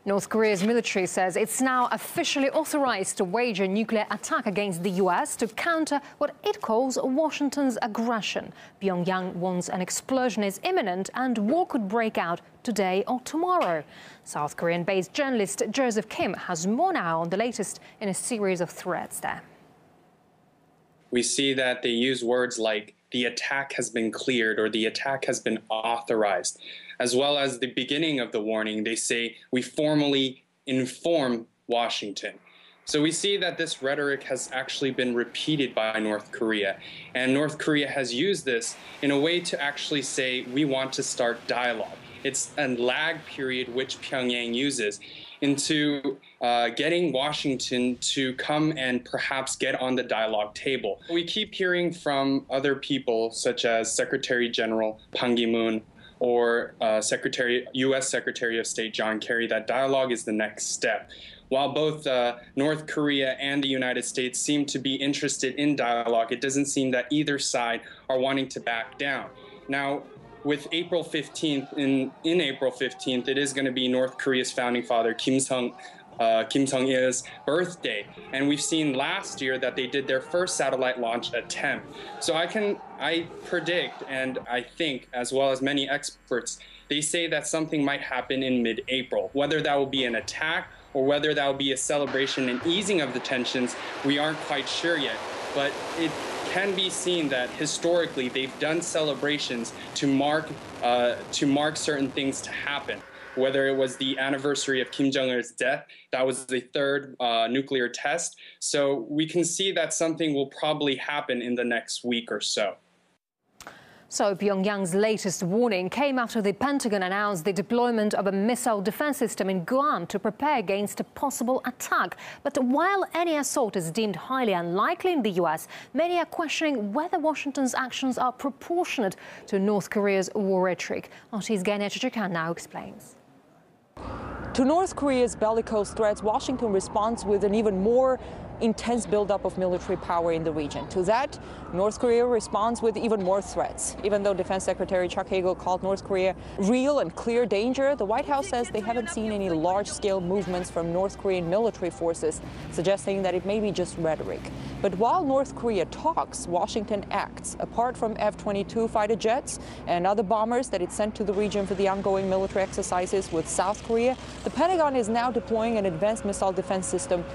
North Korea's military says it's now officially authorized to wage a nuclear attack against the US to counter what it calls Washington's aggression. Pyongyang warns an explosion is imminent and war could break out today or tomorrow. South Korean-based journalist Joseph Kim has more now on the latest in a series of threats there. We see that they use words like the attack has been cleared or the attack has been authorized. As well as the beginning of the warning, they say we formally inform Washington. So we see that this rhetoric has actually been repeated by North Korea. And North Korea has used this in a way to actually say we want to start dialogue. It's a lag period which Pyongyang uses into getting Washington to come and perhaps get on the dialogue table. We keep hearing from other people such as Secretary General Pan Ki-moon or U.S. Secretary of State John Kerry that dialogue is the next step. While both North Korea and the United States seem to be interested in dialogue, it doesn't seem that either side are wanting to back down. Now, with April 15th, in April 15th, it is going to be North Korea's founding father, Kim Jong-il's birthday. And we've seen last year that they did their first satellite launch attempt. So I predict, and I think, as well as many experts, they say that something might happen in mid-April. Whether that will be an attack or whether that will be a celebration and easing of the tensions, we aren't quite sure yet. But it can be seen that historically they've done celebrations to mark certain things to happen. Whether it was the anniversary of Kim Jong-il's death, that was the third nuclear test. So we can see that something will probably happen in the next week or so. So Pyongyang's latest warning came after the Pentagon announced the deployment of a missile defense system in Guam to prepare against a possible attack. But while any assault is deemed highly unlikely in the US, many are questioning whether Washington's actions are proportionate to North Korea's war rhetoric. RT's Gania Chichikan now explains. To North Korea's bellicose threats, Washington responds with an even more intense buildup of military power in the region. To that, North Korea responds with even more threats. Even though Defense Secretary Chuck Hagel called North Korea real and clear danger, the White House says they haven't seen any large-scale movements from North Korean military forces, suggesting that it may be just rhetoric. But while North Korea talks, Washington acts. Apart from F-22 fighter jets and other bombers that it sent to the region for the ongoing military exercises with South Korea, the Pentagon is now deploying an advanced missile defense system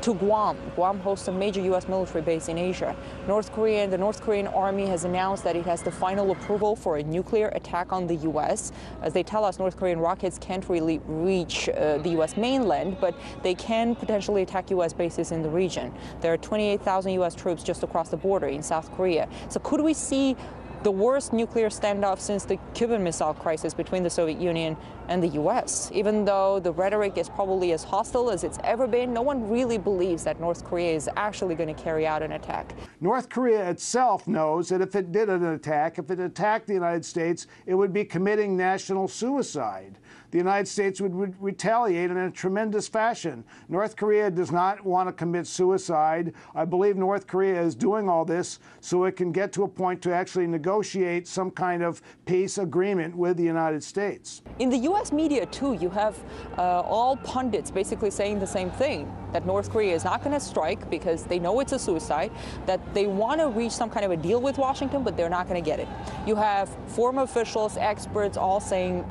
to Guam. Guam hosts a major U.S. military base in Asia. The North Korean army has announced that it has the final approval for a nuclear attack on the U.S. As they tell us, North Korean rockets can't really reach the U.S. mainland, but they can potentially attack U.S. bases in the region. There are 28,000 U.S. troops just across the border in South Korea. So could we see the worst nuclear standoff since the Cuban Missile Crisis between the Soviet Union and the U.S. Even though the rhetoric is probably as hostile as it's ever been, no one really believes that North Korea is actually going to carry out an attack. North Korea itself knows that if it did an attack, if it attacked the United States, it would be committing national suicide. The United States would retaliate in a tremendous fashion. North Korea does not want to commit suicide. I believe North Korea is doing all this so it can get to a point to actually negotiate some kind of peace agreement with the United States. In the U.S. media, too, you have all pundits basically saying the same thing, that North Korea is not going to strike because they know it's a suicide, that they want to reach some kind of a deal with Washington, but they're not going to get it. You have former officials, experts all saying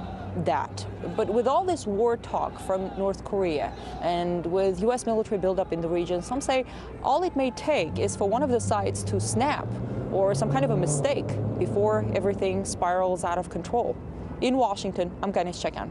that. But with all this war talk from North Korea and with U.S. military buildup in the region, some say all it may take is for one of the sides to snap or some kind of a mistake before everything spirals out of control. In Washington, I'm Ganesh Chekyan.